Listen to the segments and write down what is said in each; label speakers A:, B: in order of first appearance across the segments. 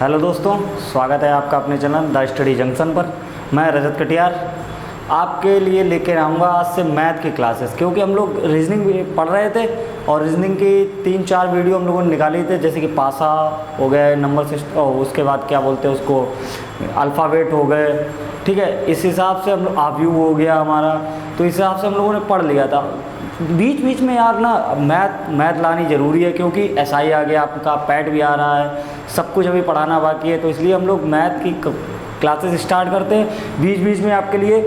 A: Hello दोस्तों, स्वागत है आपका अपने चैनल द स्टडी जंक्शन पर। मैं रजत कटियार आपके लिए लेकर आऊँगा आज से मैथ की क्लासेस, क्योंकि हम लोग रीजनिंग भी पढ़ रहे थे और रीजनिंग की 3-4 वीडियो हम लोगों ने निकाली थे, जैसे कि पासा हो गए, नंबर सिस्टम, उसके बाद क्या बोलते हैं उसको, अल्फ़ाबेट हो गए। ठीक है, इस हिसाब से हम लोग आव्यू हो गया हमारा, तो इस हिसाब से हम लोगों ने पढ़ लिया था। बीच बीच में यार ना मैथ लानी ज़रूरी है, क्योंकि एसआई आ गया आपका, पैट भी आ रहा है, सब कुछ अभी पढ़ाना बाकी है, तो इसलिए हम लोग मैथ की क्लासेस स्टार्ट करते हैं। बीच बीच में आपके लिए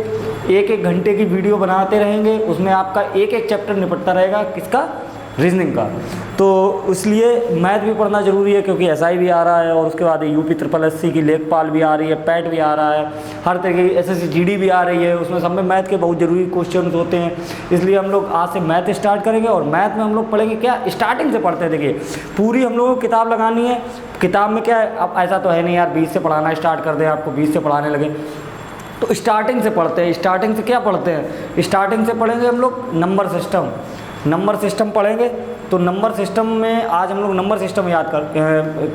A: 1-1 घंटे की वीडियो बनाते रहेंगे, उसमें आपका एक चैप्टर निपटता रहेगा, किसका, रीजनिंग का। तो इसलिए मैथ भी पढ़ना ज़रूरी है, क्योंकि एसआई भी आ रहा है और उसके बाद यूपी SSS की लेखपाल भी आ रही है, पैट भी आ रहा है, हर तरह की SSC GD भी आ रही है, उसमें सब में मैथ के बहुत ज़रूरी क्वेश्चन होते हैं। इसलिए हम लोग आज से मैथ स्टार्ट करेंगे और मैथ में हम लोग पढ़ेंगे क्या, स्टार्टिंग से पढ़ते हैं। देखिए, पूरी हम लोगों को किताब लगानी है। किताब में क्या है, अब ऐसा तो है नहीं यार 20 से पढ़ाना स्टार्ट कर दें, आपको 20 से पढ़ाने लगे, तो स्टार्टिंग से पढ़ते हैं। स्टार्टिंग से क्या पढ़ते हैं, स्टार्टिंग से पढ़ेंगे हम लोग नंबर सिस्टम पढ़ेंगे। तो नंबर सिस्टम में आज हम लोग नंबर सिस्टम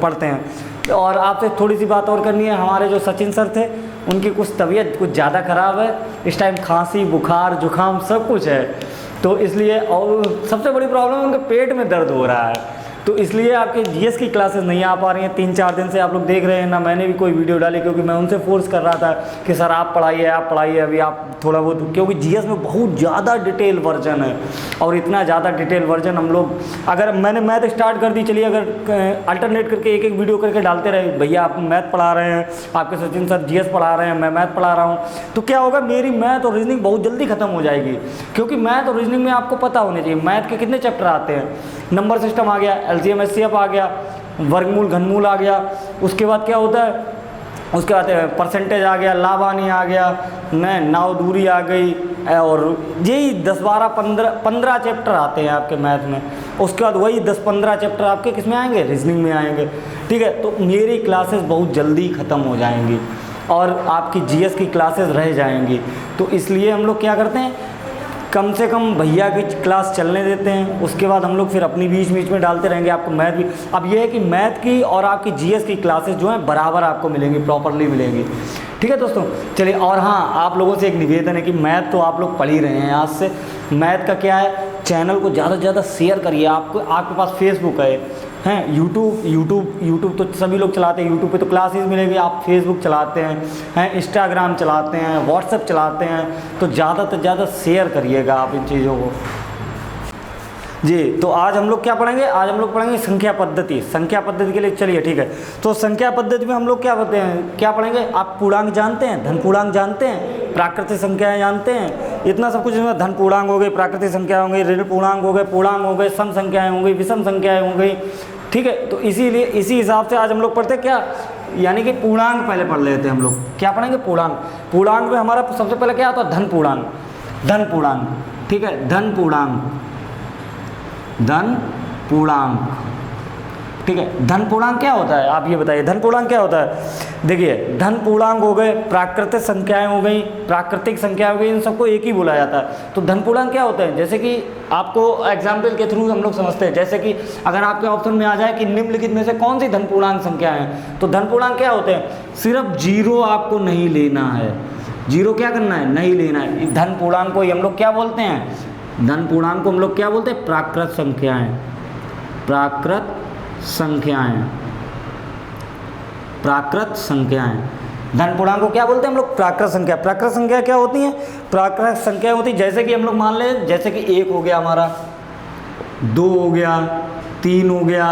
A: पढ़ते हैं। और आपसे थोड़ी सी बात और करनी है, हमारे जो सचिन सर थे उनकी कुछ तबीयत कुछ ज़्यादा ख़राब है, इस टाइम खांसी, बुखार, जुकाम सब कुछ है, तो इसलिए, और सबसे बड़ी प्रॉब्लम उनके पेट में दर्द हो रहा है, तो इसलिए आपके जीएस की क्लासेस नहीं आ पा रही हैं। 3-4 दिन से आप लोग देख रहे हैं ना, मैंने भी कोई वीडियो डाली, क्योंकि मैं उनसे फोर्स कर रहा था कि सर आप पढ़ाइए अभी आप थोड़ा बहुत, क्योंकि जीएस में बहुत ज़्यादा डिटेल वर्जन है, और इतना ज़्यादा डिटेल वर्जन हम लोग, अगर मैंने मैथ स्टार्ट कर दी, चलिए अगर अल्टरनेट करके एक वीडियो करके डालते रहे, भैया आप मैथ पढ़ा रहे हैं, आपके सचिन सर जीएस पढ़ा रहे हैं, मैं मैथ पढ़ा रहा हूँ, तो क्या होगा, मेरी मैथ और रीजनिंग बहुत जल्दी ख़त्म हो जाएगी। क्योंकि मैथ और रीजनिंग में आपको पता होने चाहिए मैथ के कितने चैप्टर आते हैं। नंबर सिस्टम आ गया, LCM HCF आ गया, वर्गमूल घनमूल आ गया, उसके बाद क्या होता है, उसके बाद परसेंटेज आ गया, लाभानी आ गया, नाव दूरी आ गई, और यही 10-12-15 चैप्टर आते हैं आपके मैथ में। उसके बाद वही 10-15 चैप्टर आपके किस में आएंगे, रीजनिंग में आएंगे। ठीक है, तो मेरी क्लासेस बहुत जल्दी ख़त्म हो जाएंगी और आपकी जीएस की क्लासेस रह जाएंगी। तो इसलिए हम लोग क्या करते हैं, कम से कम भैया की क्लास चलने देते हैं, उसके बाद हम लोग फिर अपनी बीच में डालते रहेंगे। आपको मैथ भी, अब ये है कि मैथ की और आपकी जीएस की क्लासेस जो हैं बराबर आपको मिलेंगी, प्रॉपरली मिलेंगी। ठीक है दोस्तों, चलिए। और हाँ, आप लोगों से एक निवेदन है कि मैथ तो आप लोग पढ़ ही रहे हैं आज से, मैथ का क्या है, चैनल को ज़्यादा से ज़्यादा शेयर करिए। आपके पास फेसबुक हैं, यूट्यूब तो सभी लोग चलाते हैं, यूट्यूब पे तो क्लासेस मिलेगी। आप फेसबुक चलाते हैं, इंस्टाग्राम चलाते हैं, व्हाट्सएप चलाते हैं, तो ज़्यादा से ज़्यादा शेयर करिएगा आप इन चीज़ों को जी। तो आज हम लोग क्या पढ़ेंगे, आज हम लोग पढ़ेंगे संख्या पद्धति के लिए। चलिए ठीक है, तो संख्या पद्धति में हम लोग क्या पढ़ेंगे, आप पूर्णांक जानते हैं, धन पूर्णांक जानते हैं, प्राकृतिक संख्याएं जानते हैं, इतना सब कुछ। इसमें धन पूर्णांक हो गई, प्राकृतिक संख्या हो गई, ऋण पूर्णांक हो गए, सम संख्याएं हो गई, विषम संख्याएं हो गई। ठीक है, तो इसीलिए इसी हिसाब से आज हम लोग पढ़ते क्या, यानी कि पूर्णांक पहले पढ़ लेते हैं हम लोग। क्या पढ़ेंगे, पूर्णांक में हमारा सबसे पहले क्या आता है, धन पूर्णांक। ठीक है, धन पूर्णांक। ठीक है, धन पूर्णांक क्या होता है, आप ये बताइए, धन पूर्णांक क्या होता है। देखिए, धन पूर्णांक हो गए, प्राकृतिक संख्याएं हो गई, इन सबको एक ही बोला जाता है। तो धन पूर्णांक क्या होते हैं, जैसे कि आपको एग्जाम्पल के थ्रू हम लोग समझते हैं। जैसे कि अगर आपके ऑप्शन में आ जाए कि निम्नलिखित में से कौन सी धन पूर्णांक संख्या है, तो धन पूर्णांक क्या होते हैं, सिर्फ जीरो आपको नहीं लेना है, जीरो क्या करना है, नहीं लेना है। धन पूर्णांक को हम लोग क्या बोलते हैं, धन पूर्णांक को हम लोग क्या बोलते हैं, प्राकृत संख्याएं। धन पूर्णांक को क्या बोलते हैं हम लोग, प्राकृत संख्या क्या होती हैं, प्राकृत संख्या होती है, जैसे कि हम लोग मान लें, जैसे कि 1 हो गया हमारा, 2 हो गया, 3 हो गया,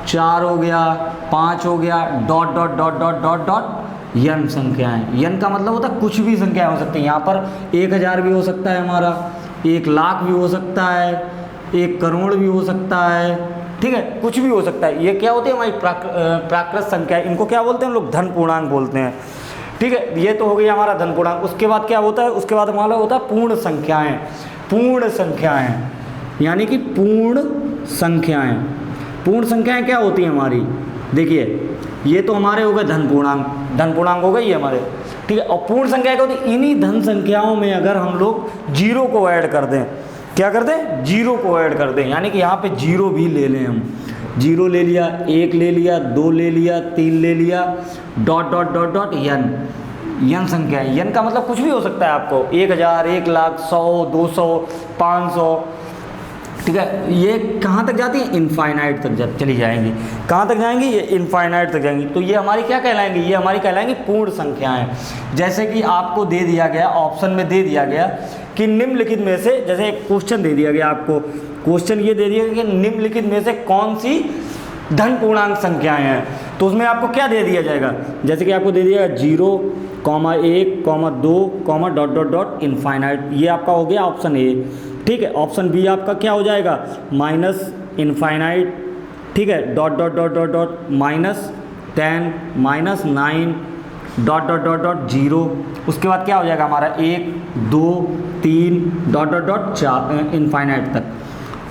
A: 4 हो गया, 5 हो गया, ... यन संख्याएं। यन का मतलब होता है कुछ भी संख्याएं हो सकती हैं। यहाँ पर 1000 भी हो सकता है हमारा, 1 लाख भी हो सकता है, 1 करोड़ भी हो सकता है। ठीक है, कुछ भी हो सकता है। ये क्या होती है, हमारी प्राकृत संख्या, इनको क्या बोलते हैं हम लोग, धन पूर्णांक बोलते हैं। ठीक है, ये तो हो गई हमारा धन पूर्णांक। उसके बाद क्या होता है, उसके बाद हमारा होता है पूर्ण संख्याएं, यानी कि पूर्ण संख्याएं क्या होती हैं हमारी, देखिए, ये तो हमारे हो गए धन पूर्णांक हो गए ये हमारे। ठीक है, और पूर्ण संख्या क्या होती है, इन्हीं धन संख्याओं में अगर हम लोग जीरो को ऐड कर दें, क्या कर दें, जीरो को ऐड कर दें, यानी कि यहाँ पे जीरो भी ले लें हम, जीरो ले लिया, एक ले लिया, दो ले लिया, तीन ले लिया, डॉट डॉट डॉट डॉट यन। यन संख्या है, यन का मतलब कुछ भी हो सकता है आपको, 1000, 1 लाख, 100, 200, 500, ठीक है। ये कहाँ तक जाती है? इनफाइनाइट तक चली जाएंगी। कहाँ तक जाएंगी? ये इनफाइनाइट तक जाएंगी। तो ये हमारी क्या कहलाएंगी? ये हमारी कहलाएंगी पूर्ण संख्याएं। जैसे कि आपको दे दिया गया, ऑप्शन में दे दिया गया कि निम्नलिखित में से, जैसे एक क्वेश्चन दे दिया गया आपको, क्वेश्चन ये दे दिया गया कि निम्नलिखित में से कौन सी धन पूर्णांक संख्याएं हैं, तो उसमें आपको क्या दे दिया जाएगा? जैसे कि आपको दे दिया 0, 1, 2, डॉट डॉट डॉट इनफाइनाइट। ये आपका हो गया ऑप्शन ए, ठीक है। ऑप्शन बी आपका क्या हो जाएगा? माइनस इनफाइनाइट, ठीक है, dot dot dot dot dot -10, -9, dot dot dot dot 0। उसके बाद क्या हो जाएगा हमारा? 1, 2, 3, डॉट डॉट डॉट 4 इनफाइनाइट तक।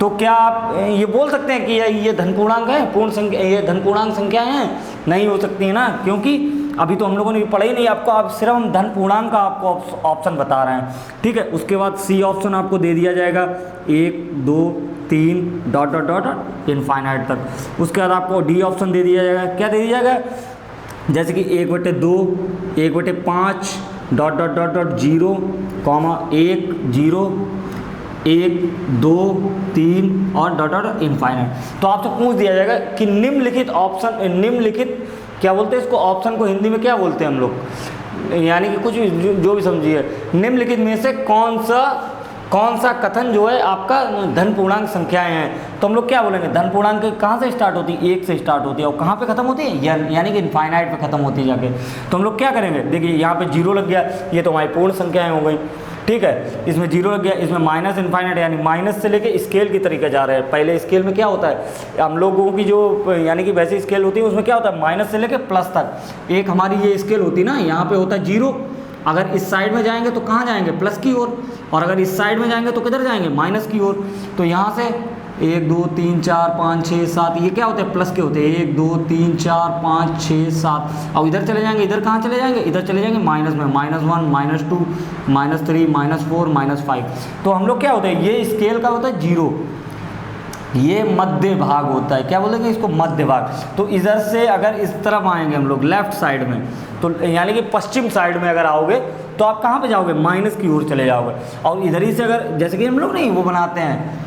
A: तो क्या आप ये बोल सकते हैं कि ये धन पूर्णांक है, पूर्ण संख्या, ये धन पूर्णांक संख्याएं हैं? नहीं हो सकती है ना, क्योंकि अभी तो हम लोगों ने पढ़ा ही नहीं आपको, आप सिर्फ हम धन पूर्णांक का आपको ऑप्शन बता रहे हैं, ठीक है। उसके बाद सी ऑप्शन आपको दे दिया जाएगा 1, 2, 3, डॉट डॉट डॉट इनफाइनाइट तक। उसके बाद आपको डी ऑप्शन दे दिया जाएगा। क्या दे दिया जाएगा? जैसे कि 1/2, 1/5, डॉट डॉट डॉट डॉट 0, 1, 0, 1, 2, 3 और डॉट डॉट इनफाइनाइट। तो आपसे पूछ दिया जाएगा कि निम्नलिखित ऑप्शन, निम्नलिखित क्या बोलते हैं इसको? ऑप्शन को हिंदी में क्या बोलते हैं हम लोग? यानी कि कुछ भी जो भी समझिए, निम्नलिखित में से कौन सा कथन जो है आपका धन पूर्णांक संख्याएं हैं, तो हम लोग क्या बोलेंगे? धन पूर्णांक कहाँ से स्टार्ट होती है? 1 से स्टार्ट होती है और कहाँ पे खत्म होती है? यानी कि इनफाइनाइट पे खत्म होती है जाके। तो हम लोग क्या करेंगे? देखिए यहाँ पे 0 लग गया, ये तो हमारी पूर्ण संख्याएं हो गई, ठीक है। इसमें 0 लग गया, इसमें माइनस इनफाइनाइट, यानी माइनस से लेके स्केल की तरीके जा रहे हैं। पहले स्केल में क्या होता है, हम लोगों की जो यानी कि वैसी स्केल होती है उसमें क्या होता है? माइनस से लेके प्लस तक। एक हमारी ये स्केल होती है ना, यहाँ पे होता है 0, अगर इस साइड में जाएंगे तो कहाँ जाएंगे? प्लस की ओर, और अगर इस साइड में जाएंगे तो किधर जाएंगे? माइनस की ओर। तो यहाँ से 1, 2, 3, 4, 5, 6, 7 ये क्या होते हैं? प्लस के होते हैं। 1, 2, 3, 4, 5, 6, 7। और इधर चले जाएंगे, इधर कहाँ चले जाएंगे? इधर चले जाएंगे माइनस में, -1, -2, -3, -4, -5। तो हम लोग क्या होते हैं? ये स्केल का होता है 0, ये मध्य भाग होता है। क्या बोलेंगे इसको? मध्य भाग। तो इधर से अगर इस तरफ आएंगे हम लोग लेफ्ट साइड में, तो यानी कि पश्चिम साइड में अगर आओगे तो आप कहाँ पे जाओगे? माइनस की ओर चले जाओगे। और इधर ही से अगर, जैसे कि हम लोग नहीं वो बनाते हैं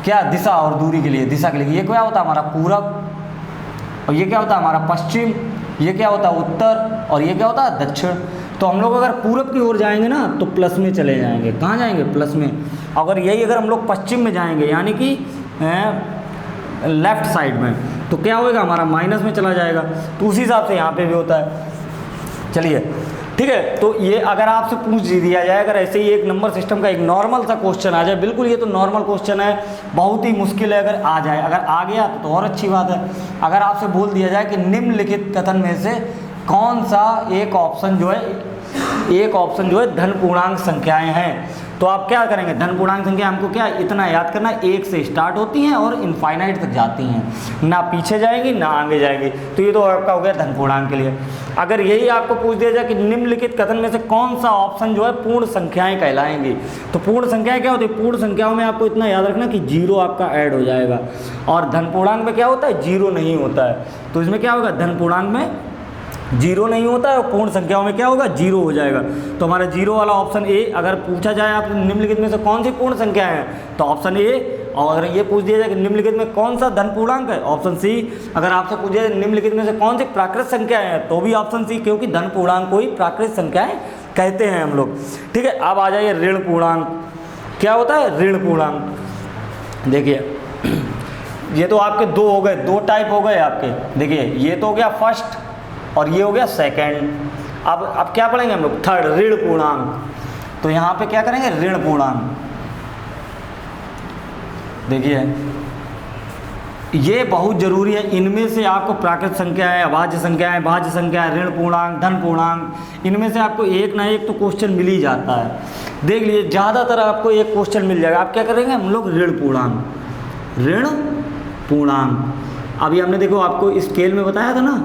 A: क्या, दिशा और दूरी के लिए, दिशा के लिए, ये क्या होता है हमारा? पूरब, और ये क्या होता है हमारा? पश्चिम, ये क्या होता है? उत्तर, और ये क्या होता है? दक्षिण। तो हम लोग अगर पूरब की ओर जाएंगे ना तो प्लस में चले जाएंगे। कहाँ जाएंगे? प्लस में। अगर यही अगर हम लोग पश्चिम में जाएंगे यानी कि लेफ्ट साइड में, तो क्या होएगा हमारा? माइनस में चला जाएगा। तो उसी हिसाब से यहाँ पे भी होता है। चलिए, ठीक है। तो ये अगर आपसे पूछ दिया जाए, अगर ऐसे ही एक नंबर सिस्टम का एक नॉर्मल सा क्वेश्चन आ जाए, बिल्कुल ये तो नॉर्मल क्वेश्चन है, बहुत ही मुश्किल है, अगर आ जाए, अगर आ गया तो और अच्छी बात है। अगर आपसे बोल दिया जाए कि निम्नलिखित कथन में से कौन सा एक ऑप्शन जो है धन पूर्णांक संख्याएं हैं, तो आप क्या करेंगे? धन पूर्णांक संख्या हमको क्या इतना याद करना, 1 से स्टार्ट होती हैं और इनफाइनाइट तक जाती हैं, ना पीछे जाएंगी ना आगे जाएंगी। तो ये तो आपका हो गया धन पूर्णांक के लिए। अगर यही आपको पूछ दिया जाए कि निम्नलिखित कथन में से कौन सा ऑप्शन जो है पूर्ण संख्याएं कहलाएंगी, तो पूर्ण संख्याएं क्या होती है? पूर्ण संख्याओं में आपको इतना याद रखना कि 0 आपका ऐड हो जाएगा, और धन पूर्णांक में क्या होता है? 0 नहीं होता है। तो इसमें क्या होगा? धन पूर्णांक में 0 नहीं होता है और पूर्ण संख्याओं में क्या होगा? 0 हो जाएगा। तो हमारा 0 वाला ऑप्शन ए, अगर पूछा जाए आप निम्नलिखित में से कौन सी पूर्ण संख्या है, तो ऑप्शन ए। और अगर ये पूछ दिया जाए कि निम्नलिखित में कौन सा धन पूर्णांक है, ऑप्शन सी। अगर आपसे पूछ दिया जाए निम्नलिखित में से कौन सी प्राकृत संख्या है, तो भी ऑप्शन सी, क्योंकि धन पूर्णांक को ही प्राकृत संख्याएं कहते हैं हम लोग, ठीक है। अब आ जाइए ऋण पूर्णांक। क्या होता है ऋण पूर्णांक? देखिए, ये तो आपके दो हो गए, दो टाइप हो गए आपके। देखिए, ये तो हो गया फर्स्ट और ये हो गया सेकंड। अब क्या पढ़ेंगे हम लोग? थर्ड, ऋण पूर्णांक। तो यहाँ पे क्या करेंगे? ऋण पूर्णांक। देखिए, ये बहुत जरूरी है। इनमें से आपको प्राकृत संख्या है, अभाज्य संख्या है, भाज्य संख्या है, ऋण पूर्णांक, धन पूर्णांक, इनमें से आपको एक ना एक तो क्वेश्चन मिल ही जाता है। देख लीजिए, ज़्यादातर आपको एक क्वेश्चन मिल जाएगा। आप क्या करेंगे? हम लोग ऋण पूर्णांक, ऋण पूर्णांक। अभी हमने देखो आपको स्केल में बताया था ना,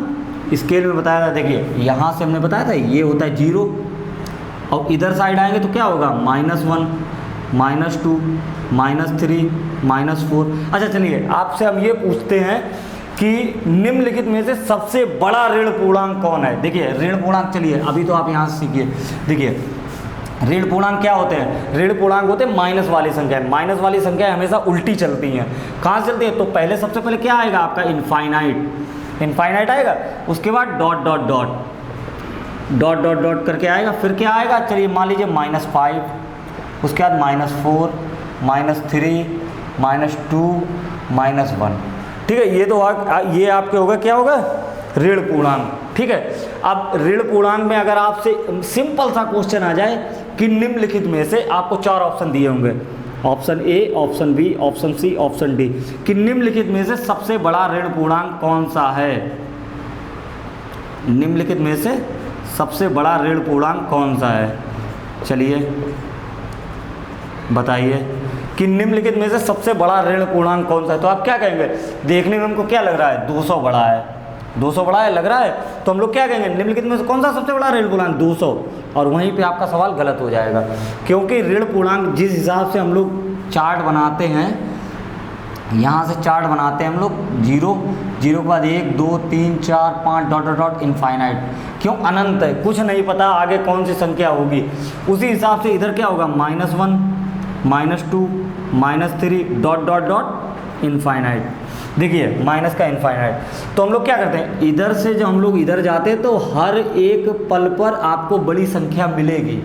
A: स्केल में बताया था। देखिए, यहाँ से हमने बताया था ये होता है 0, और इधर साइड आएंगे तो क्या होगा? -1, -2, -3, -4। अच्छा, चलिए आपसे हम ये पूछते हैं कि निम्नलिखित में से सबसे बड़ा ऋण पूर्णांक कौन है। देखिए ऋण पूर्णांक, चलिए अभी तो आप यहाँ से सीखिए। देखिए ऋण पूर्णांक क्या होते हैं, ऋण पूर्णांक होते हैं माइनस वाली संख्या। माइनस वाली संख्या हमेशा उल्टी चलती हैं। कहाँ से चलती है, तो पहले सबसे पहले क्या आएगा आपका इनफाइनाइट, इनफाइनाइट आएगा, उसके बाद dot dot dot dot dot dot करके आएगा, फिर क्या आएगा, चलिए मान लीजिए -5, उसके बाद -4, -3, -2, -1। ठीक है, ये तो ये आपके होगा, क्या होगा, ऋण पूर्णांक। ठीक है, अब ऋण पूर्णांक में अगर आपसे सिंपल सा क्वेश्चन आ जाए कि निम्नलिखित में से, आपको 4 ऑप्शन दिए होंगे, option A, option B, option C, option D, कि निम्नलिखित में से सबसे बड़ा ऋण पूर्णांक कौन सा है। निम्नलिखित में से सबसे बड़ा ऋण पूर्णांक कौन सा है, चलिए बताइए कि निम्नलिखित में से सबसे बड़ा ऋण पूर्णांक कौन सा है। तो आप क्या कहेंगे, देखने में हमको क्या लग रहा है, 200 बड़ा है, 200 बड़ा है लग रहा है, तो हम लोग क्या कहेंगे, निम्नलिखित में से कौन सा सबसे बड़ा ऋण पूर्णांक, 200। और वहीं पे आपका सवाल गलत हो जाएगा, क्योंकि ऋण पूर्णांक जिस हिसाब से हम लोग चार्ट बनाते हैं, यहाँ से चार्ट बनाते हैं हम लोग, 0 0 के बाद 1 2 3 4 5 डॉट डॉट डॉट इनफाइनाइट, क्यों, अनंत है, कुछ नहीं पता आगे कौन सी संख्या होगी। उसी हिसाब से इधर क्या होगा, -1 -2 -3 डॉट डॉट डॉट इनफाइनाइट। देखिए माइनस का इनफाइनाइट, तो हम लोग क्या करते हैं, इधर से जब हम लोग इधर जाते हैं तो हर एक पल पर आपको बड़ी संख्या मिलेगी,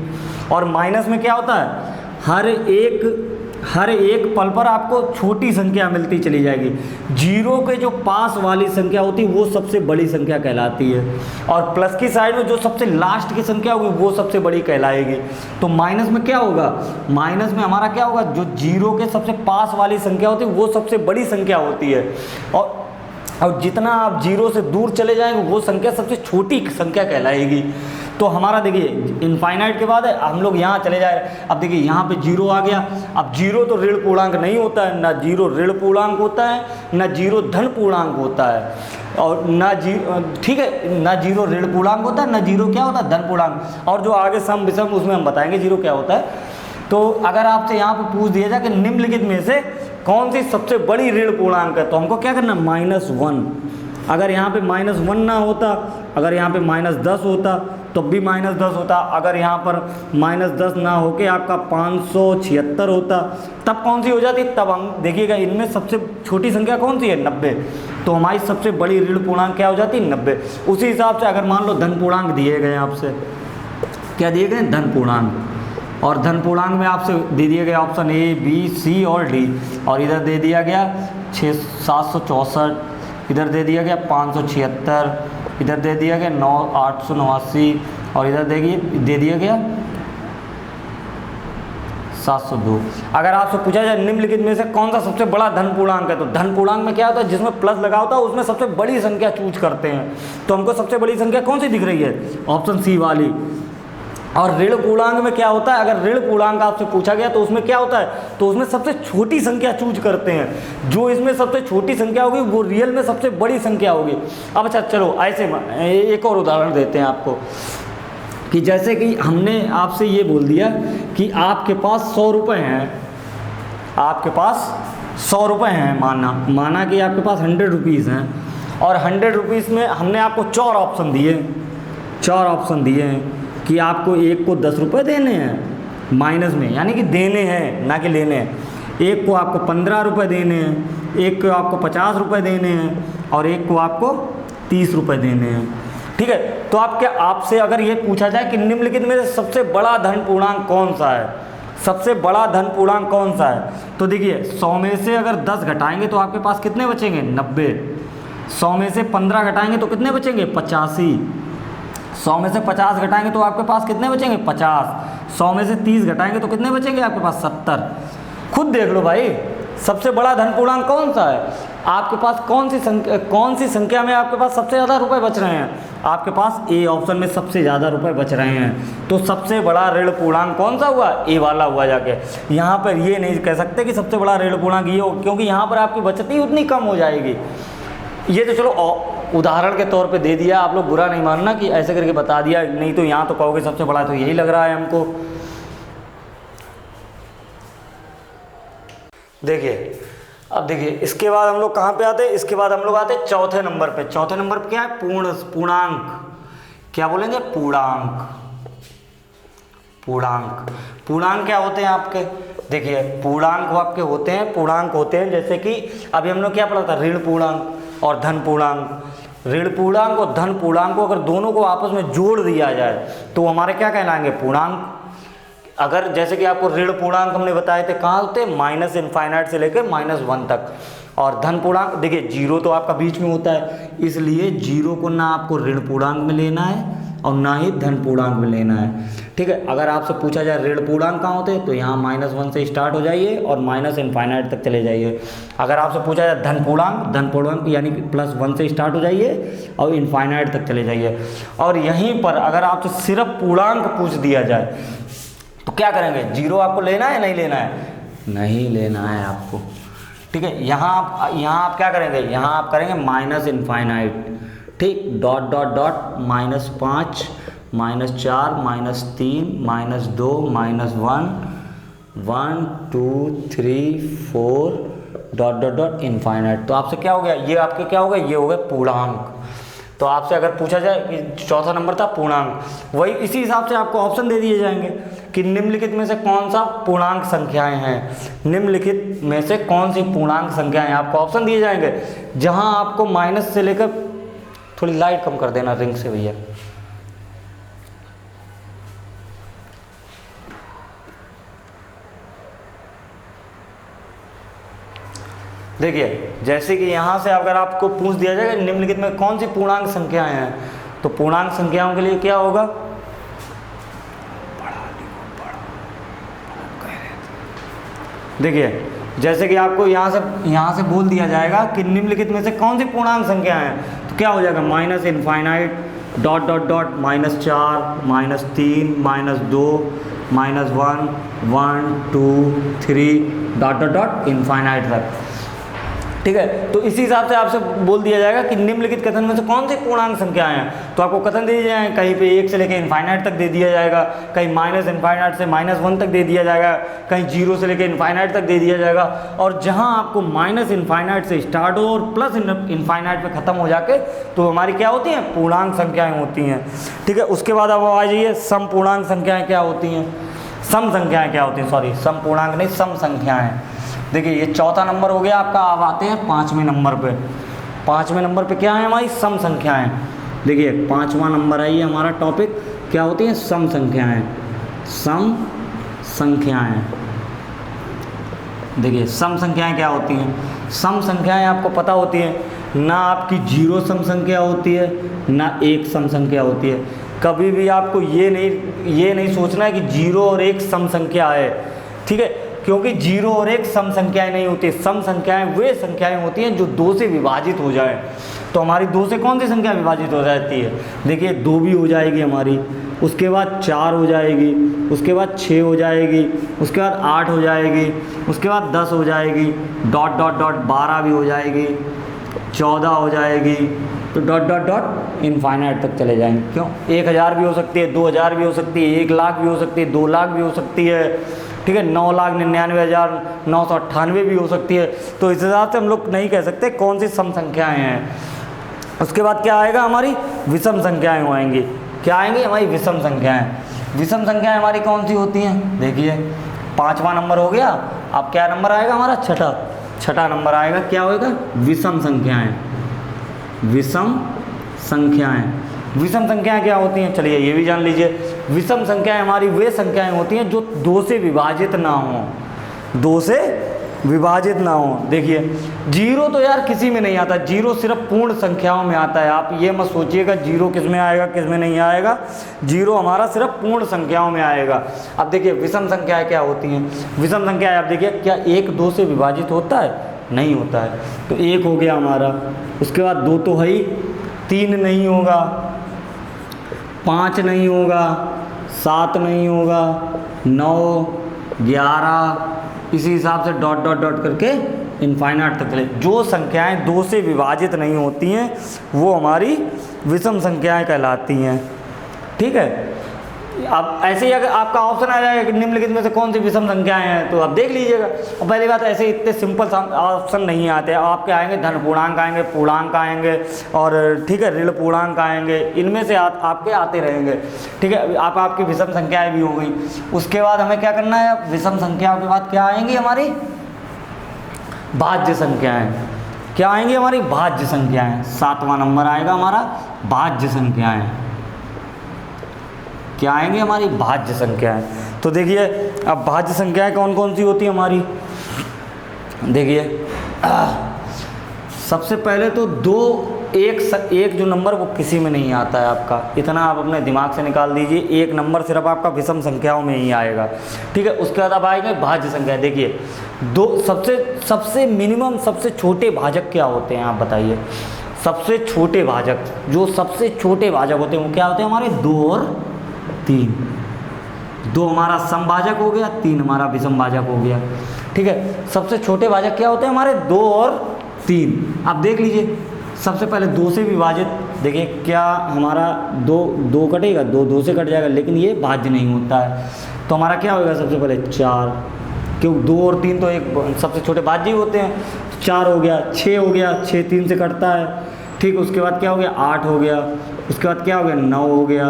A: और माइनस में क्या होता है, हर एक पल पर आपको छोटी संख्या मिलती चली जाएगी। 0 के जो पास वाली संख्या होती है वो सबसे बड़ी संख्या कहलाती है, और प्लस की साइड में जो सबसे लास्ट की संख्या होगी वो सबसे बड़ी कहलाएगी। तो माइनस में क्या होगा, माइनस में हमारा क्या होगा, जो 0 के सबसे पास वाली संख्या होती है वो सबसे बड़ी संख्या होती है, और जितना आप 0 से दूर चले जाएंगे वो संख्या सबसे छोटी संख्या कहलाएगी। तो हमारा देखिए इनफाइनाइट के बाद है, हम लोग यहाँ चले जाए, अब देखिए यहाँ पे 0 आ गया। अब 0 तो ऋण पूर्णांक नहीं होता है, ना 0 ऋण पूर्णांक होता है, ना 0 धन पूर्णांक होता है, और ना ठीक है, ना 0 ऋण पूर्णांक होता है, ना 0 क्या होता है, धन पूर्णांक। और जो आगे सम विषम उसमें हम बताएंगे 0 क्या होता है। तो अगर आपसे यहाँ पे पूछ दिया जाए कि निम्नलिखित में से कौन सी सबसे बड़ी ऋण पूर्णांक है, तो हमको क्या करना, -1। अगर यहाँ पे -1 ना होता, अगर यहाँ पे -10 होता तो भी -10 होता, अगर यहाँ पर -10 ना होके आपका 576 होता, तब कौन सी हो जाती, तब हम देखिएगा इनमें सबसे छोटी संख्या कौन सी है, 90। तो हमारी सबसे बड़ी ऋण पूर्णांक क्या हो जाती है, 90। उसी हिसाब से अगर मान लो धन पूर्णांक दिए गए आपसे, क्या दिए गए, धन पूर्णांक, और धन पूर्णांक में आपसे दे दिए गए ऑप्शन ए, बी, सी और डी, और इधर दे दिया गया 764, इधर दे दिया गया 576, इधर दे दिया गया 889, और इधर दे दिया गया 702। अगर आपसे पूछा जाए निम्नलिखित में से कौन सा सबसे बड़ा धन पूर्णांक है, तो धन पूर्णांक में क्या होता है, जिसमें प्लस लगा होता है उसमें सबसे बड़ी संख्या चूज करते हैं। तो हमको सबसे बड़ी संख्या कौन सी दिख रही है, ऑप्शन सी वाली। और ऋण पूर्णांक में क्या होता है, अगर ऋण पूर्णांक आपसे पूछा गया तो उसमें क्या होता है, तो उसमें सबसे छोटी संख्या चूज करते हैं, जो इसमें सबसे छोटी संख्या होगी वो रियल में सबसे बड़ी संख्या होगी। अब अच्छा चलो ऐसे एक और उदाहरण देते हैं आपको, कि जैसे कि हमने आपसे ये बोल दिया कि आपके पास 100 रुपये हैं, आपके पास 100 रुपये हैं, माना कि आपके पास 100 रुपीज़ हैं, और 100 रुपीज़ में हमने आपको 4 ऑप्शन दिए हैं कि आपको एक को 10 रुपये देने हैं माइनस में, यानी कि देने हैं ना कि लेने हैं। एक को आपको 15 रुपये देने हैं, एक को आपको 50 रुपये देने हैं, और एक को आपको 30 रुपये देने हैं। ठीक है, तो आपसे अगर ये पूछा जाए कि निम्नलिखित में से सबसे बड़ा धन पूर्णांक कौन सा है, सबसे बड़ा धन पूर्णांक कौन सा है, तो देखिए 100 में से अगर 10 घटाएंगे तो आपके पास कितने बचेंगे, 90। 100 में से 15 घटाएंगे तो कितने बचेंगे, 85। 100 में से 50 घटाएंगे तो आपके पास कितने बचेंगे, 50। 100 में से 30 घटाएंगे तो कितने बचेंगे आपके पास, 70। खुद देख लो भाई, सबसे बड़ा धन पूर्णांक कौन सा है, आपके पास कौन सी संख्या में आपके पास सबसे ज़्यादा रुपए बच रहे हैं, आपके पास ए ऑप्शन में सबसे ज़्यादा रुपए बच रहे हैं। तो सबसे बड़ा ऋण पूर्णांक कौन सा हुआ, ए वाला हुआ जाके। यहाँ पर ये नहीं कह सकते कि सबसे बड़ा ऋण पूर्णांक ये हो, क्योंकि यहाँ पर आपकी बचत ही उतनी कम हो जाएगी। ये तो चलो उदाहरण के तौर पे दे दिया, आप लोग बुरा नहीं मानना कि ऐसे करके बता दिया, नहीं तो यहाँ तो कहोगे सबसे बड़ा तो यही लग रहा है हमको। देखिए अब देखिए इसके बाद हम लोग कहाँ पे आते हैं, इसके बाद हम लोग आते हैं चौथे नंबर पे। चौथे नंबर पे क्या है, पूर्णांक। क्या बोलेंगे, पूर्णांक। पूर्णांक, पूर्णांक क्या होते हैं आपके, देखिए पूर्णांक आपके होते हैं, पूर्णांक होते हैं जैसे कि अभी हम लोग क्या पढ़ा था, ऋण पूर्णांक और धन पूर्णांक। ऋण पूर्णांक और धन पूर्णांक को अगर दोनों को आपस में जोड़ दिया जाए तो हमारे क्या कहलाएंगे, पूर्णांक। अगर जैसे कि आपको ऋण पूर्णांक हमने बताए थे कहाँ होते हैं, माइनस इनफाइनाइट से लेकर -1 तक। और धन पूर्णांक देखिए जीरो तो आपका बीच में होता है, इसलिए जीरो को ना आपको ऋण पूर्णांक में लेना है और ना ही धन पूर्णांक में लेना है। ठीक है, अगर आपसे पूछा जाए ऋण पूर्णांक कहाँ होते हैं तो यहाँ -1 से स्टार्ट हो जाइए और माइनस इनफाइनाइट तक चले जाइए। अगर आपसे पूछा जाए धन पूर्णांक यानी कि +1 से स्टार्ट हो जाइए और इनफाइनाइट तक चले जाइए। और यहीं पर अगर आपसे सिर्फ पूर्णांक पूछ दिया जाए तो क्या करेंगे, जीरो आपको लेना है नहीं लेना है, नहीं लेना है आपको। ठीक है, यहाँ आप क्या करेंगे, यहाँ आप करेंगे माइनस इनफाइनाइट। ठीक, dot dot dot -5 -4 -3 -2 -1 2 3 4 dot dot dot infinite. तो आपसे क्या हो गया, ये आपके क्या हो गए, ये हो गए पूर्णांक। तो आपसे अगर पूछा जाए कि चौथा नंबर था पूर्णांक, वही इसी हिसाब से आपको ऑप्शन दे दिए जाएंगे कि निम्नलिखित में से कौन सा पूर्णांक संख्याएं हैं, निम्नलिखित में से कौन सी पूर्णांक संख्याएं, आपको ऑप्शन दिए जाएंगे जहां आपको माइनस से लेकर, थोड़ी लाइट कम कर देना रिंग से भैया। देखिए जैसे कि यहाँ से अगर आपको पूछ दिया जाएगा निम्नलिखित में कौन सी पूर्णांक संख्याएं हैं, तो पूर्णांक संख्याओं के लिए क्या होगा, देखिए जैसे कि आपको यहाँ से बोल दिया जाएगा कि निम्नलिखित में से कौन सी पूर्णांक संख्याएं हैं, तो क्या हो जाएगा, minus infinite dot dot dot -4 -3 -2 -1 1 2 3 dot dot dot infinite तक। ठीक है, तो इसी हिसाब से आपसे बोल दिया जाएगा कि निम्नलिखित कथन में से कौन सी पूर्णांक संख्याएं हैं, तो आपको कथन दे दिए जाएंगे, कहीं पे 1 से लेकर इनफाइनाइट तक दे दिया जाएगा, कहीं माइनस इनफाइनाइट से -1 तक दे दिया जाएगा, कहीं 0 से लेकर इनफाइनाइट तक दे दिया जाएगा। और जहां आपको माइनस इनफाइनाइट से स्टार्ट हो और प्लस इनफाइनाइट पे खत्म हो जाके तो हमारी क्या होती हैं, पूर्णांक संख्याएँ होती हैं। ठीक है, उसके बाद अब आ जाइए सम पूर्णांक संख्याएँ क्या होती हैं, सम संख्याएँ क्या होती हैं, सॉरी सम पूर्णांक नहीं, सम संख्याएँ। देखिए ये चौथा नंबर हो गया आपका, अब आते हैं 5वें नंबर पे। 5वें नंबर पे क्या है हमारी, सम संख्याएं। देखिए 5वां नंबर है ये हमारा टॉपिक, क्या होती हैं, सम संख्याएं। सम संख्याएं, देखिए सम संख्याएं क्या होती हैं, सम संख्याएं आपको पता होती हैं, ना आपकी 0 सम संख्या होती है ना 1 सम संख्या होती है। कभी भी आपको ये नहीं सोचना है कि 0 और 1 सम संख्या है। ठीक है, क्योंकि 0 और 1 सम संख्याएं नहीं होती, सम संख्याएं वे संख्याएं होती हैं जो 2 से विभाजित हो जाए। तो हमारी 2 से कौन सी संख्या विभाजित हो जाती है, देखिए 2 भी हो जाएगी हमारी, उसके बाद 4 हो जाएगी, उसके बाद 6 हो जाएगी, उसके बाद 8 हो जाएगी, उसके बाद 10 हो जाएगी, डॉट डॉट डॉट 12 भी हो जाएगी, 14 हो जाएगी, तो डॉट डॉट डॉट इनफाइनाइट तक चले जाएंगे। क्यों, 1000 भी हो सकती है, 2000 भी हो सकती है, 1 लाख भी हो सकती है, 2 लाख भी हो सकती है। ठीक है, 9,99,998 भी हो सकती है। तो इस हिसाब से हम लोग नहीं कह सकते कौन सी सम संख्याएं हैं। उसके बाद क्या आएगा, हमारी विषम संख्याएं आएंगी। क्या आएंगी, हमारी विषम संख्याएं। विषम संख्याएं हमारी कौन सी होती हैं, देखिए 5वां नंबर हो गया, अब क्या नंबर आएगा हमारा, छठा नंबर आएगा, क्या होगा, विषम संख्याएं। विषम संख्याएं, विषम संख्याएं क्या होती हैं, चलिए ये भी जान लीजिए। विषम संख्याएं हमारी वे संख्याएं होती हैं जो 2 से विभाजित ना हो, 2 से विभाजित ना हो। देखिए 0 तो यार किसी में नहीं आता, 0 सिर्फ पूर्ण संख्याओं में आता है। आप ये मत सोचिएगा 0 किस में आएगा किस में नहीं आएगा, 0 हमारा सिर्फ पूर्ण संख्याओं में आएगा। अब देखिए विषम संख्याएं क्या होती हैं, विषम संख्याएं आप देखिए, क्या 1 2 से विभाजित होता है, नहीं होता है, तो 1 हो गया हमारा, उसके बाद 2 तो है ही, 3 नहीं होगा, 5 नहीं होगा, 7 नहीं होगा, 9 11, इसी हिसाब से डॉट डॉट डॉट करके इनफाइनाइट तक चले। जो संख्याएं 2 से विभाजित नहीं होती हैं वो हमारी विषम संख्याएं कहलाती हैं। ठीक है, अब ऐसे ही अगर आपका ऑप्शन आ जाएगा कि निम्नलिखित में से कौन सी विषम संख्याएं हैं, तो आप देख लीजिएगा। और पहली बात, ऐसे इतने सिंपल ऑप्शन नहीं आते, आपके आएंगे धन पूर्णांक आएंगे, पूर्णांक आएंगे, और ठीक है ऋण पूर्णांक आएंगे, इनमें से आपके आते रहेंगे। ठीक है, आपकी विषम संख्याएं भी हो गई। उसके बाद हमें क्या करना है, विषम संख्याओं के बाद क्या आएंगी हमारी भाज्य संख्याएं। क्या आएंगी हमारी भाज्य संख्याएं। 7वां नंबर आएगा हमारा भाज्य संख्याएं। क्या आएंगे हमारी भाज्य संख्याएं। तो देखिए अब भाज्य संख्याएं कौन कौन सी होती है हमारी, देखिए सबसे पहले तो एक जो नंबर वो किसी में नहीं आता है आपका, इतना आप अपने दिमाग से निकाल दीजिए। एक नंबर सिर्फ आपका विषम संख्याओं में ही आएगा। ठीक है, उसके बाद अब आएंगे भाज्य संख्या। देखिए दो सबसे मिनिमम सबसे छोटे भाजक क्या होते हैं आप बताइए। सबसे छोटे भाजक, जो सबसे छोटे भाजक होते हैं वो क्या होते हैं हमारे 2 और 3। 2 हमारा समभाजक हो गया, 3 हमारा विषम भाजक हो गया। ठीक है, सबसे छोटे भाजक क्या होते हैं हमारे 2 और 3। आप देख लीजिए सबसे पहले 2 से विभाजित, देखिए क्या हमारा 2 कटेगा, 2 से कट जाएगा, लेकिन ये भाज्य नहीं होता है। तो हमारा क्या होगा सबसे पहले 4, क्यों 2 और 3 तो एक सबसे छोटे भाज्य होते हैं। 4 हो गया, 6 हो गया, 6 3 से कटता है। ठीक, उसके बाद क्या हो गया 8 हो गया, उसके बाद क्या हो गया 9 हो गया,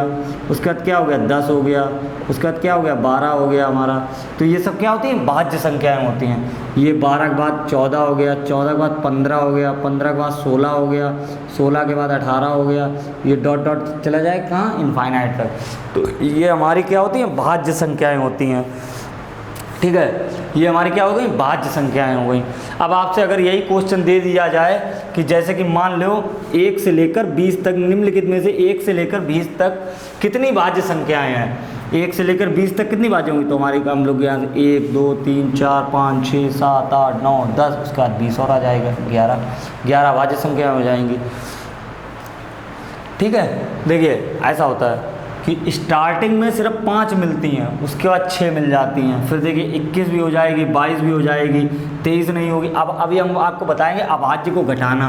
A: उसके बाद क्या हो गया 10 हो गया, उसके बाद क्या हो गया 12 हो गया हमारा। तो ये सब क्या होती हैं भाज्य संख्याएं होती हैं। ये 12 के बाद 14 हो गया, 14 के बाद 15 हो गया, 15 के बाद 16 हो गया, 16 के बाद 18 हो गया, ये डॉट डॉट चला जाए कहाँ इनफाइनाइट तक। तो ये हमारी क्या होती हैं भाज्य संख्याएँ होती हैं। ठीक है, ये हमारी क्या हो गई भाज्य संख्याएं हो गई। अब आपसे अगर यही क्वेश्चन दे दिया जाए कि जैसे कि मान लो 1 से लेकर 20 तक, निम्नलिखित में से 1 से लेकर 20 तक कितनी भाज्य संख्याएं हैं, 1 से लेकर 20 तक कितनी भाज्य होंगी, तो हमारी हम लोग यहाँ 1 2 3 4 5 6 7 8 9 10, उसके बाद 20 और आ जाएगा 11 भाज्य संख्याएं हो जाएंगी। ठीक है, देखिए ऐसा होता है कि स्टार्टिंग में सिर्फ 5 मिलती हैं, उसके बाद 6 मिल जाती हैं, फिर देखिए 21 भी हो जाएगी, 22 भी हो जाएगी, 23 नहीं होगी। अब अभी हम आपको बताएंगे अभाज्य को घटाना,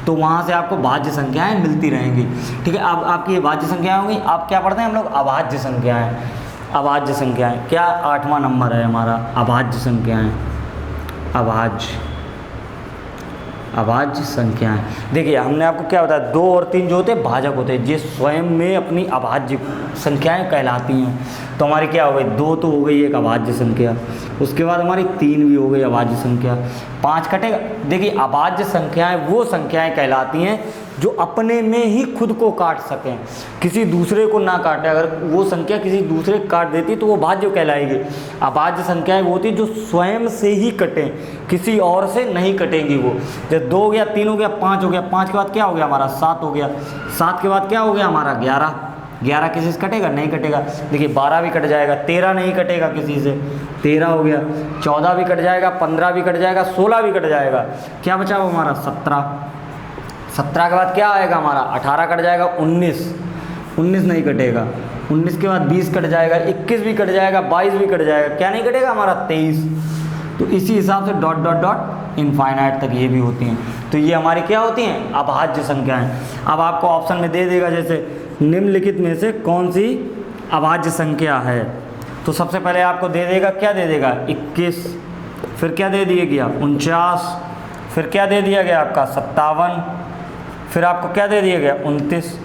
A: तो वहाँ से आपको भाज्य संख्याएं मिलती रहेंगी। ठीक है, अब आपकी ये भाज्य संख्याएं होंगी। आप क्या पढ़ते हैं हम लोग अभाज्य संख्याएं। अभाज्य संख्याएं क्या 8वां नंबर है हमारा अभाज्य संख्याएं। अभाज्य संख्याएं, देखिए हमने आपको क्या बताया 2 और 3 जो होते हैं भाजक होते हैं, ये स्वयं में अपनी अभाज्य संख्याएं कहलाती हैं। तो हमारी क्या हो गई 2 तो हो गई एक अभाज्य संख्या, उसके बाद हमारी 3 भी हो गई अभाज्य संख्या, 5 कटेगा। देखिए अभाज्य संख्याएं वो संख्याएं कहलाती हैं जो अपने में ही खुद को काट सकें, किसी दूसरे को ना काटे। अगर वो संख्या किसी दूसरे को काट देती तो वो भाज्य कहलाएगी। अभाज्य संख्याएं वो होती जो स्वयं से ही कटें, किसी और से नहीं कटेंगी। वो जब 2 हो गया, 3 हो गया, 5 हो गया, 5 के बाद क्या हो गया हमारा 7 हो गया, 7 के बाद क्या हो गया हमारा 11 किसी से कटेगा नहीं कटेगा। देखिए 12 भी कट जाएगा, 13 नहीं कटेगा किसी से, 13 हो गया, 14 भी कट जाएगा, 15 भी कट जाएगा, 16 भी कट जाएगा, क्या बचा वो हमारा 17 के बाद क्या आएगा हमारा 18 कट जाएगा, 19 नहीं कटेगा, 19 के बाद 20 कट जाएगा, 21 भी कट जाएगा, 22 भी कट जाएगा, क्या नहीं कटेगा हमारा 23। तो इसी हिसाब से डॉट डॉट डॉट इनफाइनाइट तक ये भी होती हैं। तो ये हमारी क्या होती हैं अभाज्य संख्याएं। अब आपको ऑप्शन में दे देगा जैसे निम्नलिखित में से कौन सी अभाज्य संख्या है, तो सबसे पहले आपको दे देगा, क्या दे देगा 21, फिर क्या दे दिया गया 49, फिर क्या दे दिया गया आपका 57, फिर आपको क्या दे दिया गया 29।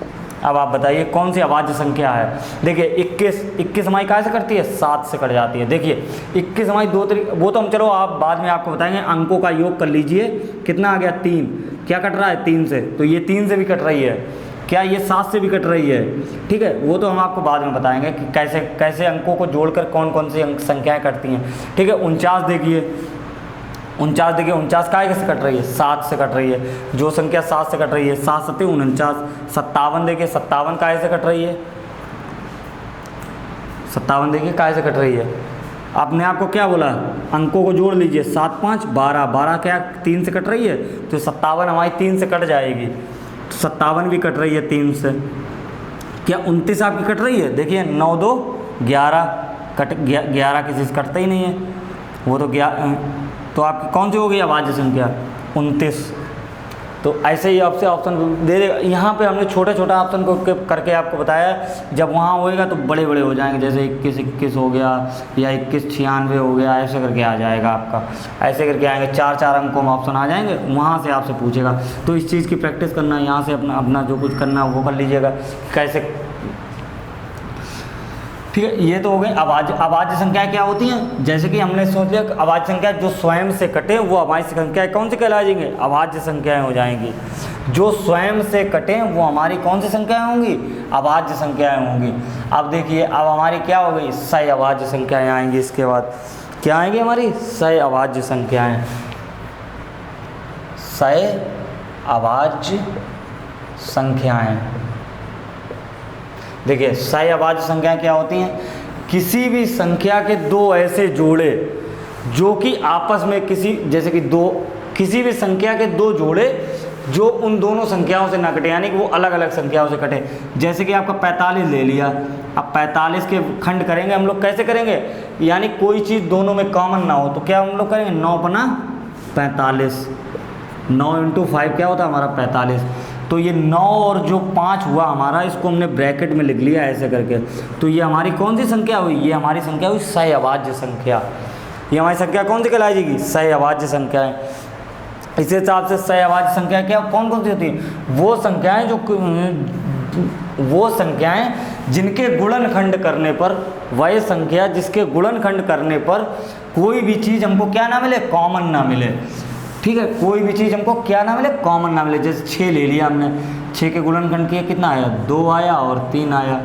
A: अब आप बताइए कौन सी अभाज्य संख्या है। देखिए 21 हमारी कहाँ से करती है 7 से कट जाती है। देखिए 21 हमारी 2 तरीके, वो तो हम चलो आप बाद में आपको बताएंगे, अंकों का योग कर लीजिए, कितना आ गया 3, क्या कट रहा है 3 से, तो ये 3 से भी कट रही है, क्या ये 7 से भी कट रही है। ठीक है, वो तो हम आपको बाद में बताएंगे कि कैसे कैसे अंकों को जोड़कर कौन कौन सी अंक संख्याएँ कटती हैं। ठीक है, 49 देखिए 49 काय से कट रही है 7 से कट रही है, जो संख्या 7 से कट रही है 7 7 49। 57 देखिए 57 काय से कट रही है, 57 देखिए काय से कट रही है। आपने आपको क्या बोला अंकों को जोड़ लीजिए 7 5 12 क्या 3 से कट रही है, तो 57 हमारी 3 से कट जाएगी, तो 57 भी कट रही है 3 से। क्या 29 आपकी कट रही है, देखिए 9 2 11 11 किसी से कटता ही नहीं है, वो तो तो आपकी कौन सी हो गई अभाज्य संख्या 29। तो ऐसे ही आपसे ऑप्शन दे देगा। यहाँ पे हमने छोटा छोटा ऑप्शन को करके आपको बताया, जब वहाँ होएगा तो बड़े बड़े हो जाएंगे, जैसे 21 हो गया या 2196 हो गया, ऐसे करके आ जाएगा आपका, ऐसे करके आएंगे 4 अंकों में ऑप्शन आ जाएंगे, वहाँ से आपसे पूछेगा। तो इस चीज़ की प्रैक्टिस करना, यहाँ से अपना जो कुछ करना है वो कर लीजिएगा कैसे। ठीक है, ये तो हो गई। अभाज्य संख्याएं क्या होती हैं, जैसे कि हमने सोच लिया अभाज्य संख्या जो स्वयं से कटे वो अभाज्य संख्याएं कौन सी कहलाएंगी, अभाज्य संख्याएं हो जाएंगी। जो स्वयं से कटे वो हमारी कौन सी संख्याएं होंगी, अभाज्य संख्याएं होंगी। अब देखिए अब हमारी क्या हो गई, सही अभाज्य संख्याएं आएंगी। इसके बाद क्या आएंगी हमारी, सही अभाज्य संख्याएं, सही अभाज्य संख्याएं। देखिए सही अभाज्य संख्याएं क्या होती हैं, किसी भी संख्या के दो ऐसे जोड़े जो कि आपस में जैसे कि किसी भी संख्या के दो जोड़े जो उन दोनों संख्याओं से ना कटे, यानी कि वो अलग अलग संख्याओं से कटे। जैसे कि आपका 45 ले लिया, अब 45 के खंड करेंगे हम लोग, कैसे करेंगे, यानी कोई चीज़ दोनों में कॉमन ना हो तो क्या हम लोग करेंगे, 9 बना 45, 9 × 5 क्या होता है हमारा 45। तो ये 9 और जो 5 हुआ हमारा, इसको हमने ब्रैकेट में लिख लिया ऐसे करके। तो ये हमारी कौन सी संख्या हुई, ये हमारी संख्या हुई सही अभाज्य संख्या। ये हमारी संख्या कौन सी कहलाएगी, सही अभाज्य संख्याएं। इस हिसाब से सही अभाज्य संख्या क्या कौन कौन सी होती है, वो संख्याएं जिनके गुणनखंड करने पर, वह संख्या जिसके गुणनखंड करने पर कोई भी चीज़ हमको क्या ना मिले, कॉमन ना मिले। ठीक है, कोई भी चीज़ हमको क्या ना मिले, कॉमन ना मिले। जैसे 6 ले लिया हमने, 6 के गुणनखंड किया, कितना आया, 2 आया और 3 आया।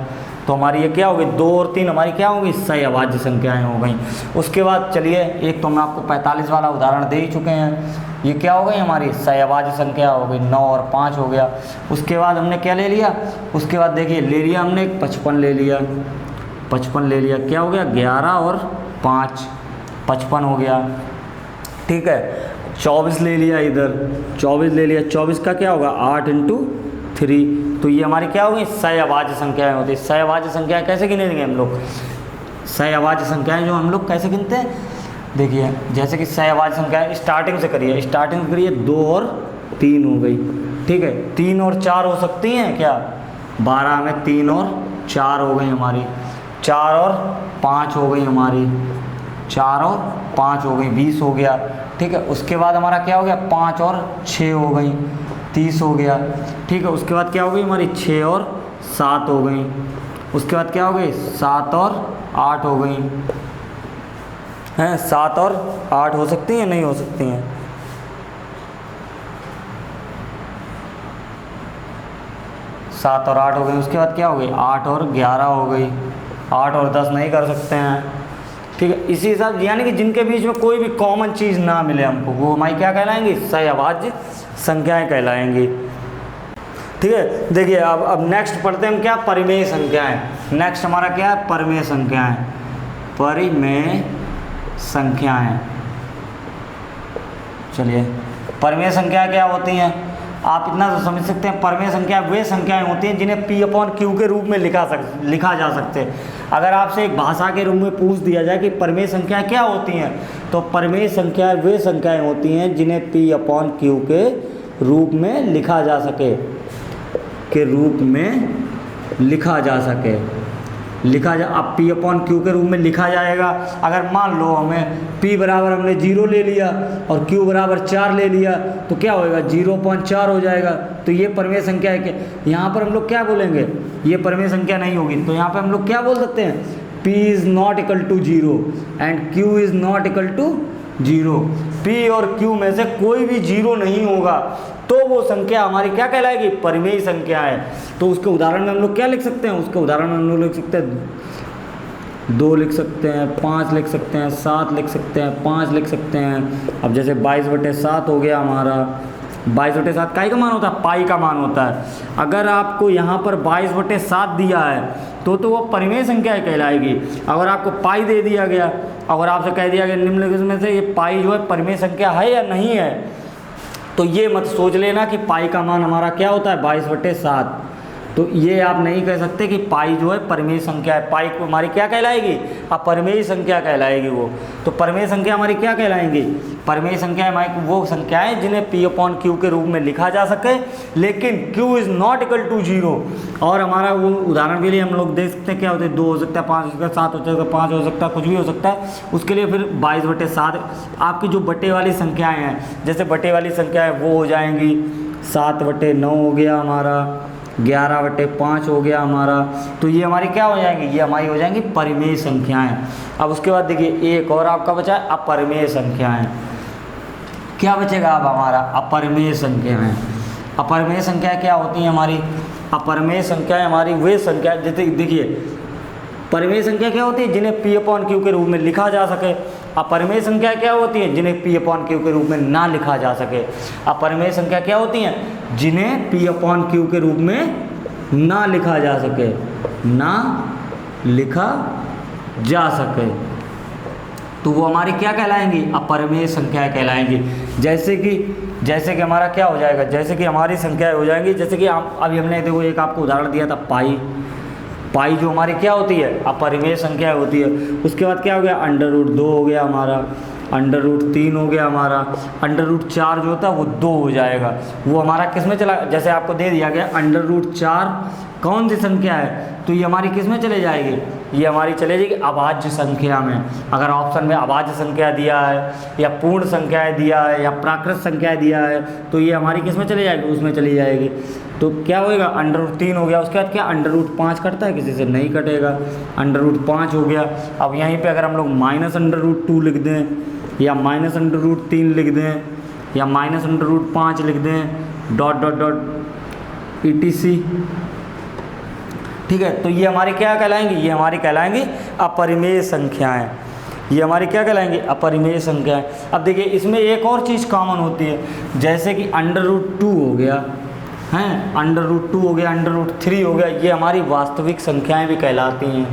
A: तो हमारी ये क्या हो गई, 2 और 3 हमारी क्या होगी, सही अभाज्य संख्याएं हो गई। उसके बाद चलिए, एक तो मैं आपको 45 वाला उदाहरण दे ही चुके हैं, ये क्या हो गई हमारी सही अभाज्य संख्या हो गई, 9 और 5 हो गया। उसके बाद हमने क्या ले लिया, उसके बाद देखिए ले लिया हमने 55 ले लिया, 55 ले लिया, क्या हो गया 11 और 5 55 हो गया। ठीक है, 24 ले लिया, इधर 24 ले लिया, 24 का क्या होगा 8 × 3। तो ये हमारी क्या होगी, सही अभाज्य संख्याएं होती है। सही अभाज्य संख्याएं कैसे गिनेंगे हम लोग, सही अभाज्य संख्याएं जो हम लोग कैसे गिनते हैं, देखिए जैसे कि सही अभाज्य संख्याएं स्टार्टिंग से करिए, 2 और 3 हो गई। ठीक है, 3 और 4 हो सकती हैं क्या, 12 में 3 और 4 हो गई हमारी, 4 और 5 हो गई हमारी, 4 और 5 हो गई, 20 हो गया। ठीक है, उसके बाद हमारा क्या हो गया, 5 और 6 हो गई, 30 हो गया। ठीक है, उसके बाद क्या हो गई हमारी 6 और 7 हो गई। उसके बाद क्या हो गई 7 और 8 हो गई हैं, 7 और 8 हो सकती हैं, नहीं हो सकती हैं, 7 और 8 हो गई। उसके बाद क्या हो गई 8 और 11 हो गई, 8 और 10 नहीं कर सकते हैं। ठीक है, इसी हिसाब यानी कि जिनके बीच में कोई भी कॉमन चीज़ ना मिले हमको, वो हमारी क्या कहलाएंगी, सही अभाज्य संख्याएं कहलाएंगी। ठीक है, देखिए अब नेक्स्ट पढ़ते हैं हम क्या, परिमेय संख्याएं। नेक्स्ट हमारा क्या है, परिमेय संख्याएं, परिमेय संख्याएं। चलिए, परिमेय संख्या क्या होती हैं, आप इतना तो समझ सकते हैं, परिमेय संख्या वे संख्याएं होती हैं जिन्हें P/Q के रूप में लिखा जा सकते हैं। अगर आपसे एक भाषा के रूप में पूछ दिया जाए कि परिमेय संख्या क्या होती हैं, तो परिमेय संख्या वे संख्याएं होती हैं जिन्हें P/Q के रूप में लिखा जा सके, के रूप में लिखा जा सके, अब P/Q के रूप में लिखा जाएगा। अगर मान लो हमें P बराबर हमने 0 ले लिया और Q बराबर 4 ले लिया, तो क्या होएगा 0.4 हो जाएगा। तो ये परिमेय संख्या है कि यहाँ पर हम लोग क्या बोलेंगे, ये परिमेय संख्या नहीं होगी। तो यहाँ पे हम लोग क्या बोल सकते हैं, P is not equal to 0 and Q is not equal to 0। P और Q में से कोई भी 0 नहीं होगा तो वो संख्या हमारी क्या कहलाएगी, परिमेय संख्या है। तो उसके उदाहरण में हम लोग क्या लिख सकते हैं, उसके उदाहरण में हम लोग लिख सकते हैं 2 लिख सकते हैं, 5 लिख सकते हैं, 7 लिख सकते हैं, 5 लिख सकते हैं। अब जैसे 22/7 हो गया हमारा, 22/7 काई का मान होता है, पाई का मान होता है। अगर आपको यहाँ पर 22/7 दिया है तो वो परिमेय संख्या कहलाएगी। अगर आपको पाई दे दिया गया, अगर आपसे कह दिया गया निम्नलिखित में से ये पाई जो है परिमेय संख्या है या नहीं है, तो ये मत सोच लेना कि पाई का मान हमारा क्या होता है 22/7। तो ये आप नहीं कह सकते कि पाई जो है परिमेय संख्या है। पाई को हमारी क्या कहलाएगी? अपरिमेय संख्या कहलाएगी वो। तो परिमेय संख्या हमारी क्या कहलाएंगी? परिमेय संख्या हमारी वो संख्याएं जिन्हें P/Q के रूप में लिखा जा सके, लेकिन Q is not equal to 0। और हमारा वो उदाहरण के लिए हम लोग देख सकते हैं क्या होता है, 2 हो सकता है, 5 हो सकता है, 7 हो सकता है, 5 हो सकता है, कुछ भी हो सकता है। उसके लिए फिर 22/7 आपकी जो बटे वाली संख्याएँ हैं, जैसे बटे वाली संख्या है वो हो जाएंगी 7/9 हो गया हमारा, 11/5 हो गया हमारा। तो ये हमारी क्या हो जाएंगी? ये हमारी हो जाएंगी परिमेय संख्याएं। अब उसके बाद देखिए एक और आपका बचा है अपरिमेय संख्याएं। क्या बचेगा अब हमारा? अपरिमेय संख्याएं। अपरिमेय संख्या क्या होती हैं हमारी? अपरिमेय संख्याएं हमारी वे संख्या, जैसे देखिए परिमेय संख्या क्या होती है? जिन्हें P/Q के रूप में लिखा जा सके। अपरिमेय संख्या क्या होती है? जिन्हें P/Q के रूप में ना लिखा जा सके। अपरिमेय संख्या क्या होती हैं? जिन्हें P/Q के रूप में ना लिखा जा सके, ना लिखा जा सके, तो वो हमारी क्या कहलाएंगी? अपरिमेय संख्या कहलाएंगी। जैसे कि हमारा क्या हो जाएगा? जैसे कि हमारी संख्या हो जाएंगी, जैसे कि अभी हमने देखो एक आपको उदाहरण दिया था पाई जो हमारी क्या होती है? अपरिमेय संख्या होती है। उसके बाद क्या हो गया? √2 हो गया हमारा, √3 हो गया हमारा, √4 जो होता है वो 2 हो जाएगा। वो हमारा किस में चला? जैसे आपको दे दिया गया √4 कौन सी संख्या है, तो ये हमारी किस में चले जाएगी? ये हमारी चले जाएगी अभाज्य संख्या में। अगर ऑप्शन में अभाज्य संख्या दिया है या पूर्ण संख्याएं दिया है या प्राकृत संख्या दिया है, तो ये हमारी किस में चली जाएगी? उसमें चली जाएगी। तो क्या होएगा? √3 हो गया। उसके बाद क्या √5 कटता है? किसी से नहीं कटेगा। √5 हो गया। अब यहीं पे अगर हम लोग -√2 लिख दें या -√3 लिख दें या -√5 लिख दें etc, ठीक है, तो ये हमारी क्या कहलाएंगी? ये हमारी कहलाएंगी अपरिमेय संख्याएं। ये हमारी क्या कहलाएंगी? अपरिमेय संख्याएं। अब देखिए इसमें एक और चीज़ कॉमन होती है, जैसे कि √2 हो गया हैं, √2 हो गया, √3 हो गया, ये हमारी वास्तविक संख्याएं भी कहलाती हैं।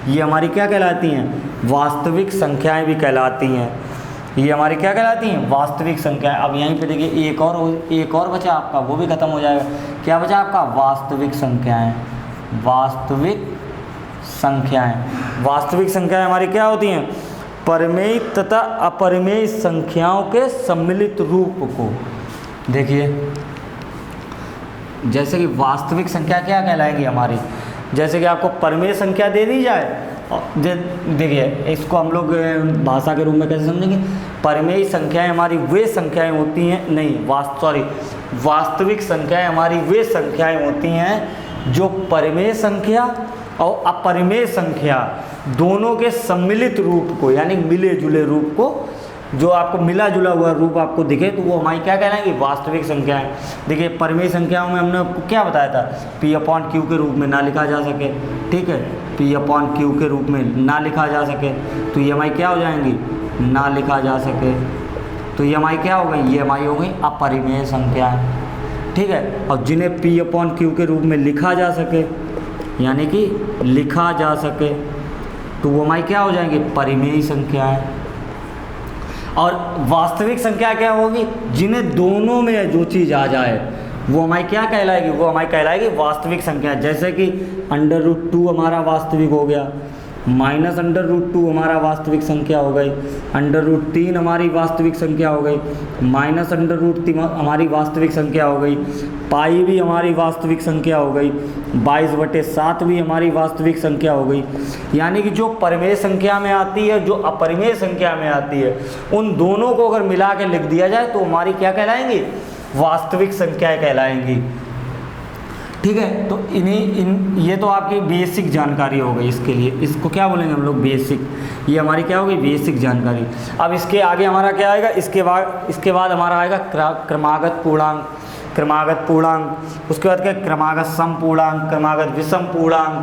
A: ये हमारी क्या कहलाती हैं? वास्तविक संख्याएं भी कहलाती हैं। ये हमारी क्या कहलाती हैं? वास्तविक संख्याएं। अब यहीं पे देखिए एक और बचा आपका, वो भी खत्म हो जाएगा। क्या बचा आपका? वास्तविक संख्याएं। वास्तविक संख्याएं। वास्तविक संख्याएं हमारी क्या होती हैं? परिमेय तथा अपरिमेय संख्याओं के सम्मिलित रूप को। देखिए जैसे कि वास्तविक संख्या क्या कहलाएगी हमारी? जैसे कि आपको परिमेय संख्या दे दी जाए, देखिए इसको हम लोग भाषा के रूप में कैसे समझेंगे? परिमेय संख्याएं हमारी वे संख्याएं होती हैं, नहीं वास्तविक संख्याएं हमारी वे संख्याएं होती हैं जो परिमेय संख्या और अपरिमेय संख्या दोनों के सम्मिलित रूप को, यानी मिले जुले रूप को, जो आपको मिला जुला हुआ रूप आपको दिखे, तो वो हमारी क्या कहलाएंगी? वास्तविक संख्याएं। देखिए परिमेय संख्याओं में हमने आपको क्या बताया था? P/Q के रूप में ना लिखा जा सके, ठीक है, P/Q के रूप में ना लिखा जा सके, तो ये हमारी क्या हो जाएंगी? ना लिखा जा सके, तो ये हमारी क्या हो गई? ये हमारी हो गई अपरिमेय संख्याएं, ठीक है। और जिन्हें P/Q के रूप में लिखा जा सके, यानी कि लिखा जा सके, तो वो हमारी क्या हो जाएंगी? परिमेय संख्याएं। और वास्तविक संख्या क्या होगी? जिन्हें दोनों में जो चीज़ आ जाए वो हमारी क्या कहलाएगी? वो हमारी कहलाएगी वास्तविक संख्या। जैसे कि √2 हमारा वास्तविक हो गया, -√2 हमारा वास्तविक संख्या हो गई, √3 हमारी वास्तविक संख्या हो गई, -√3 हमारी वास्तविक संख्या हो गई, पाई भी हमारी वास्तविक संख्या हो गई, 22/7 भी हमारी वास्तविक संख्या हो गई। यानी कि जो परिमेय संख्या में आती है, जो अपरिमेय संख्या में आती है, उन दोनों को अगर मिला के लिख दिया जाए तो हमारी क्या कहलाएंगी? वास्तविक संख्याएं कहलाएंगी, ठीक है। तो ये तो आपकी बेसिक जानकारी हो गई इसके लिए। इसको क्या बोलेंगे हम लोग? बेसिक। ये हमारी क्या हो गई? बेसिक जानकारी। अब इसके आगे हमारा क्या आएगा? इसके बाद हमारा आएगा क्रमागत पूर्णांक। क्रमागत पूर्णांक, उसके बाद क्या? क्रमागत सम पूर्णांक, क्रमागत विषम पूर्णांक।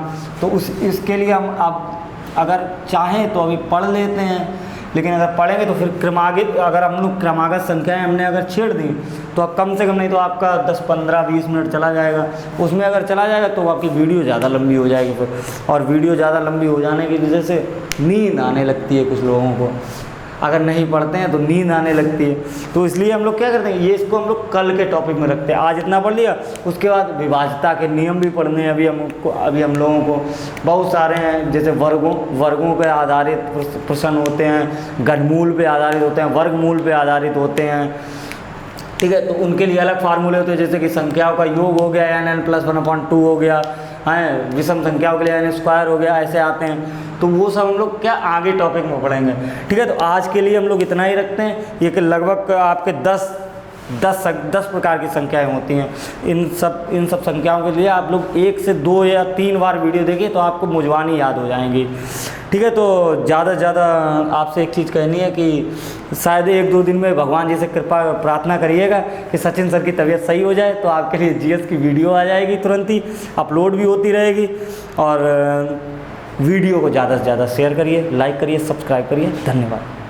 A: तो इसके लिए हम अब अगर चाहें तो अभी पढ़ लेते हैं, लेकिन अगर पढ़ेंगे तो फिर अगर हम लोग क्रमागत संख्याएं हमने अगर छेड़ दी तो कम से कम नहीं तो आपका 10, 15, 20 मिनट चला जाएगा। उसमें अगर चला जाएगा तो आपकी वीडियो ज़्यादा लंबी हो जाएगी फिर, और वीडियो ज़्यादा लंबी हो जाने की वजह से नींद आने लगती है कुछ लोगों को। अगर नहीं पढ़ते हैं तो नींद आने लगती है। तो इसलिए हम लोग क्या करते हैं, ये इसको हम लोग कल के टॉपिक में रखते हैं। आज इतना पढ़ लिया, उसके बाद विभाज्यता के नियम भी पढ़ने हैं अभी हम लोगों को। बहुत सारे हैं, जैसे वर्गों पे आधारित प्रश्न होते हैं, घनमूल पे आधारित होते हैं, वर्गमूल पे आधारित होते हैं, ठीक है। तो उनके लिए अलग फार्मूले होते हैं, जैसे कि संख्याओं का योग हो गया n+1/2 हो गया, हैं विषम संख्याओं के लिए n² हो गया, ऐसे आते हैं। तो वो सब हम लोग क्या आगे टॉपिक में पढ़ेंगे, ठीक है। तो आज के लिए हम लोग इतना ही रखते हैं। ये कि लगभग आपके 10 प्रकार की संख्याएं होती हैं। इन सब संख्याओं के लिए आप लोग 1 से 2 या 3 बार वीडियो देखिए तो आपको मुझवानी याद हो जाएंगी, ठीक है। तो ज़्यादा से ज़्यादा आपसे एक चीज़ कहनी है कि शायद 1-2 दिन में भगवान जी से कृपा प्रार्थना करिएगा कि सचिन सर की तबीयत सही हो जाए, तो आपके लिए जीएस की वीडियो आ जाएगी, तुरंत ही अपलोड भी होती रहेगी। और वीडियो को ज़्यादा से ज़्यादा शेयर करिए, लाइक करिए, सब्सक्राइब करिए। धन्यवाद।